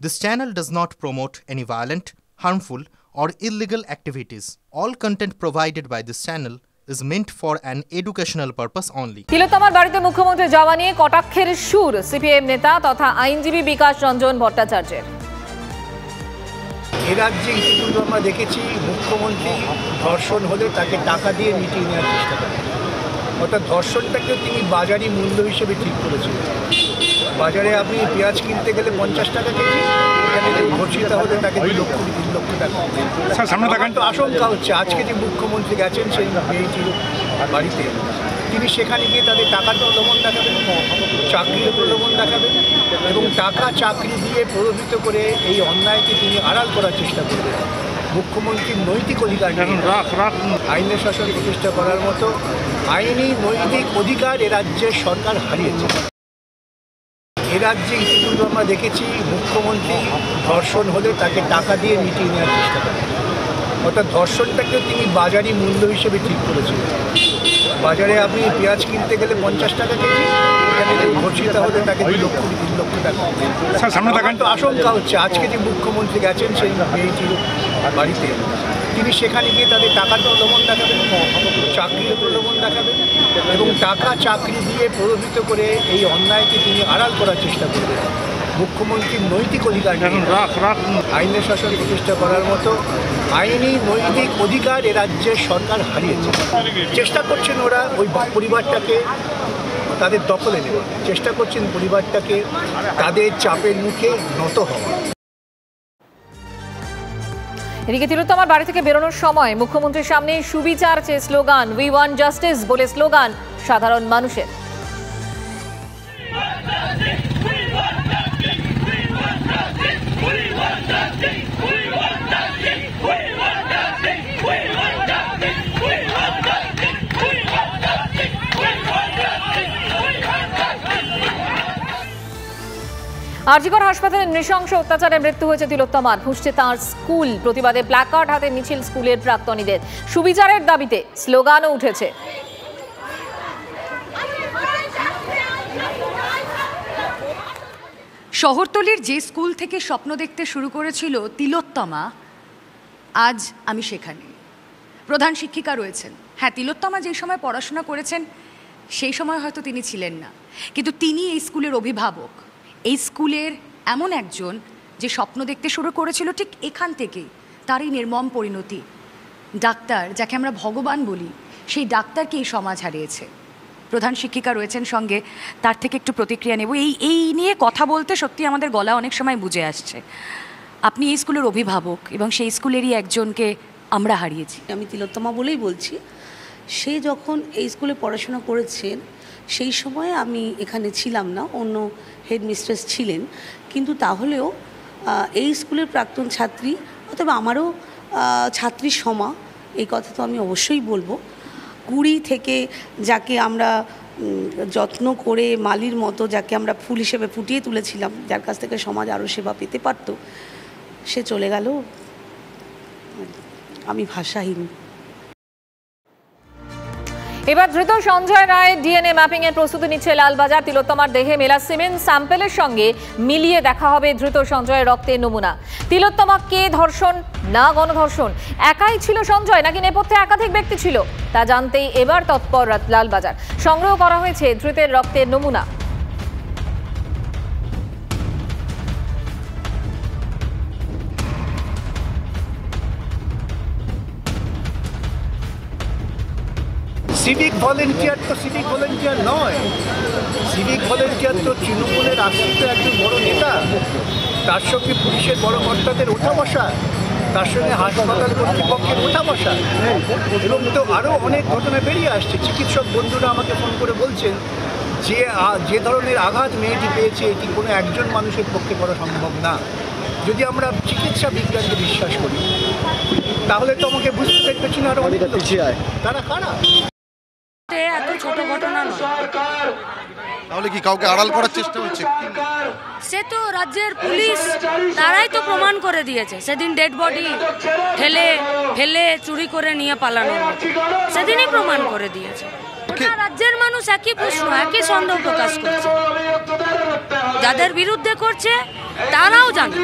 This channel does not promote any violent, harmful, or illegal activities. All content provided by this channel is meant for an educational purpose only. তিলোত্তমার বাড়িতে মুখ্যমন্ত্রী যাওয়া নিয়ে কটাক্ষের সুর CPM নেতা তথা আইনজীবী বিকাশ রঞ্জন ভট্টাচার্যের। এ রাজ্যে ইতিপূর্বে আমরা দেখেছি মুখ্যমন্ত্রী ধর্ষণ হলে তাকে টাকা দিয়ে মিটিয়ে নেওয়ার চেষ্টা করেন। অর্থাৎ ধর্ষণটাকে তিনি বাজারি মূল্য হিসেবে ঠিক করেছিলেন। বাজারে আপনি পেঁয়াজ কিনতে গেলে 50 টাকা কেজি, এখানে ধর্ষিতা হলে তাকে 2 লক্ষ 3 লক্ষ টাকা। তো আশঙ্কা হচ্ছে আজকে যে মুখ্যমন্ত্রী গেছেন সেই মেয়েটির বাড়িতে, তিনি সেখানে গিয়ে তাদের টাকার প্রলোভন দেখাবেন, চাকরির প্রলোভন দেখাবেন এবং টাকা চাকরি দিয়ে প্রলোভিত করে এই অন্যায়কে তিনি আড়াল করার চেষ্টা করবেন। মুখ্যমন্ত্রীর নৈতিক অধিকার আইনের শাসন প্রতিষ্ঠা করার মতো আইনি নৈতিক অধিকার এ রাজ্যের সরকার হারিয়েছে। এ রাজ্যে ইতিপূর্বে আমরা দেখেছি মুখ্যমন্ত্রী ধর্ষণ হলে তাকে টাকা দিয়ে মিটিয়ে নেওয়ার চেষ্টা করেন। অর্থাৎ ধর্ষণটাকে তিনি বাজারি মূল্য হিসেবে ঠিক করেছিলেন। বাজারে আপনি পেঁয়াজ কিনতে গেলে 50 টাকা কেজি, এখানে ধর্ষিতা হলে তাকে 2 লক্ষ 3 লক্ষ টাকা। তো আশঙ্কা হচ্ছে আজকে যে মুখ্যমন্ত্রী গেছেন সেই মেয়েটির বাড়িতে, তিনি সেখানে গিয়ে তাদের টাকার প্রলোভন দেখাবেন, চাকরির প্রলোভন দেখাবেন এবং টাকা চাকরি দিয়ে প্রলোভিত করে এই অন্যায়কে তিনি আড়াল করার চেষ্টা করবেন। মুখ্যমন্ত্রীর নৈতিক অধিকার আইনের শাসন প্রতিষ্ঠা করার মতো আইনি নৈতিক অধিকার এ রাজ্যের সরকার হারিয়েছে। চেষ্টা করছেন ওরা ওই পরিবারটাকে তাদের দখলে নেওয়ার, চেষ্টা করছেন পরিবারটাকে তাদের চাপের মুখে নত হওয়া। এদিকে তিলোত্তমার বাড়ি থেকে বেরোনোর সময় মুখ্যমন্ত্রীর সামনে সুবিচার চেয়ে স্লোগান, উই ওয়ান্ট জাস্টিস বলে স্লোগান সাধারণ মানুষের। আরজিকর হাসপাতালে নৃশংস অত্যাচারে মৃত্যু হয়েছে তিলোত্তমার। ফুঁসছে তাঁর স্কুল, প্রতিবাদে প্ল্যাকার্ড হাতে মিছিল স্কুলের প্রাক্তনীদের। সুবিচারের দাবিতে স্লোগানও উঠেছে। শহরতলির যে স্কুল থেকে স্বপ্ন দেখতে শুরু করেছিল তিলোত্তমা, আজ আমি সেখানে। প্রধান শিক্ষিকা রয়েছেন। হ্যাঁ, তিলোত্তমা যে সময় পড়াশোনা করেছেন সেই সময় হয়তো তিনি ছিলেন না, কিন্তু তিনি এই স্কুলের অভিভাবক। এই স্কুলের এমন একজন যে স্বপ্ন দেখতে শুরু করেছিল ঠিক এখান থেকেই, তারই নির্মম পরিণতি। ডাক্তার, যাকে আমরা ভগবান বলি, সেই ডাক্তারকে এই সমাজ হারিয়েছে। প্রধান শিক্ষিকা রয়েছেন সঙ্গে, তার থেকে একটু প্রতিক্রিয়া নেব। এই নিয়ে কথা বলতে সত্যি আমাদের গলা অনেক সময় বুঝে আসছে। আপনি এই স্কুলের অভিভাবক এবং সেই স্কুলেরই একজনকে আমরা হারিয়েছি। আমি তিলোত্তমা বলেই বলছি। সে যখন এই স্কুলে পড়াশোনা করেছেন সেই সময় আমি এখানে ছিলাম না, অন্য হেডমিস্ট্রেস ছিলেন, কিন্তু তাহলেও এই স্কুলের প্রাক্তন ছাত্রী, অথবা আমারও ছাত্রী সমা, এই কথা তো আমি অবশ্যই বলবো। কুড়ি থেকে যাকে আমরা যত্ন করে মালির মতো, যাকে আমরা ফুল হিসেবে ফুটিয়ে তুলেছিলাম, যার কাছ থেকে সমাজ আরও সেবা পেতে পারত, সে চলে গেল। আমি ভাষাহীন। এবার ধৃত সঞ্জয় রায় ডিএনএ ম্যাপিং এর প্রস্তুতি নিচ্ছে লালবাজার। তিলোত্তমার দেহে মেলা সিমেন্ট স্যাম্পেলের সঙ্গে মিলিয়ে দেখা হবে ধৃত সঞ্জয়ের রক্তের নমুনা। তিলোত্তমা কে ধর্ষণ না গণধর্ষণ, একাই ছিল সঞ্জয় নাকি নেপথ্যে একাধিক ব্যক্তি ছিল, তা জানতেই এবার তৎপর লালবাজার। সংগ্রহ করা হয়েছে ধৃতের রক্তের নমুনা। সিভিক ভলেন্টিয়ার তো সিভিক ভলেন্টিয়ার নয়। সিভিক ভলেন্টিয়ার তো তৃণমূলের আশ্রিত একজন বড় নেতা, তার সঙ্গে পুলিশের বড় কর্তাদের ওঠা বসা, তার সঙ্গে হাসপাতাল কর্তৃপক্ষের ওঠা বসা, এবং তো আরও অনেক ঘটনা বেরিয়ে আসছে। চিকিৎসক বন্ধুরা আমাকে ফোন করে বলছেন যে ধরনের আঘাত মেয়েটি পেয়েছে এটি কোনো একজন মানুষের পক্ষে করা সম্ভব না। যদি আমরা চিকিৎসা বিজ্ঞানকে বিশ্বাস করি তাহলে তো আমাকে বুঝতে পেরে পেছনে আরও অনেক তারা কারা। এত ছোট ঘটনা নয়, তাহলে কি কাউকে আড়াল করার চেষ্টা হচ্ছে? সে তো রাজ্যের পুলিশ, তারাই তো প্রমাণ করে দিয়েছে। সেদিন ডেড বডি ফেলে চুরি করে নিয়ে পালানো, সেদিনই প্রমাণ করে দিয়েছে। রাজ্যের মানুষ একই প্রশ্ন, একই সন্দেহ প্রকাশ করছে। যাদের বিরুদ্ধে করছে তারাও জানে